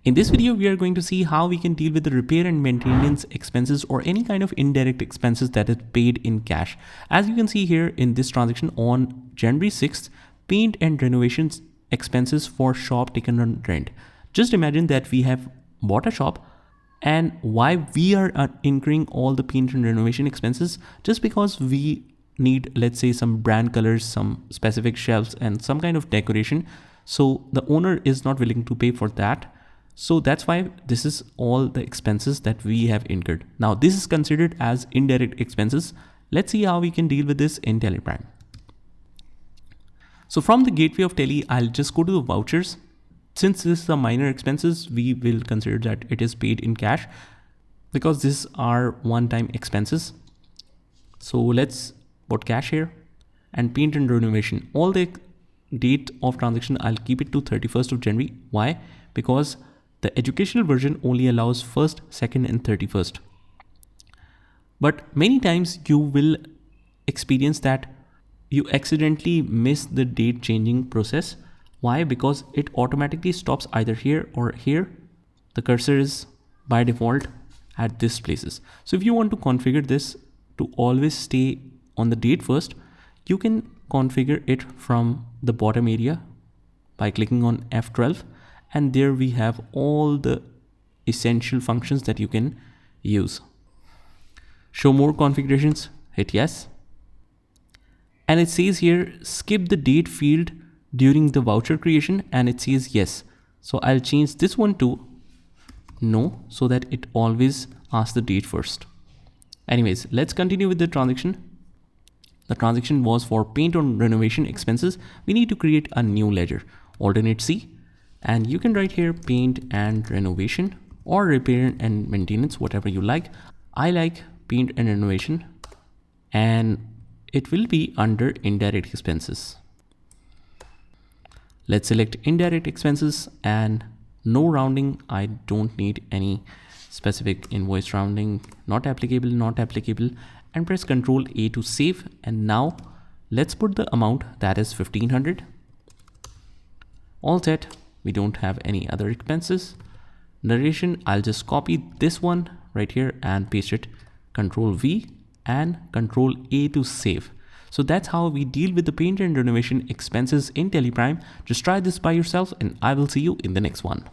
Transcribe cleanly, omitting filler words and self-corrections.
In this video, we are going to see how we can deal with the repair and maintenance expenses or any kind of indirect expenses that is paid in cash. As you can see here in this transaction on January 6th, paint and renovations expenses for shop taken on rent. Just imagine that we have bought a shop and why we are incurring all the paint and renovation expenses just because we need, let's say, some brand colors, some specific shelves and some kind of decoration. So the owner is not willing to pay for that. So that's why this is all the expenses that we have incurred. Now this is considered as indirect expenses. Let's see how we can deal with this in Teleprime. So from the gateway of Tele, I'll just go to the vouchers. Since this is a minor expenses, we will consider that it is paid in cash because these are one-time expenses. So let's put cash here and paint and renovation. All the date of transaction, I'll keep it to 31st of January. Why? Because the educational version only allows 1st, 2nd and 31st. But many times you will experience that you accidentally miss the date changing process. Why? Because it automatically stops either here or here. The cursor is by default at these places. So if you want to configure this to always stay on the date first, you can configure it from the bottom area by clicking on F12. And there we have all the essential functions that you can use. Show more configurations, hit yes. And it says here, skip the date field during the voucher creation, and it says yes. So I'll change this one to no, so that it always asks the date first. Anyways, let's continue with the transaction. The transaction was for paint on renovation expenses. We need to create a new ledger, alternate C. And you can write here paint and renovation or repair and maintenance, whatever you like. I like paint and renovation, and it will be under indirect expenses. Let's select indirect expenses and no rounding. I don't need any specific invoice rounding, not applicable, not applicable, and press Ctrl A to save. And now let's put the amount, that is 1500. All set. We don't have any other expenses. Narration, I'll just copy this one right here and paste it, Ctrl V and Ctrl A to save. So that's how we deal with the paint and renovation expenses in Teleprime. Just try this by yourself and I will see you in the next one.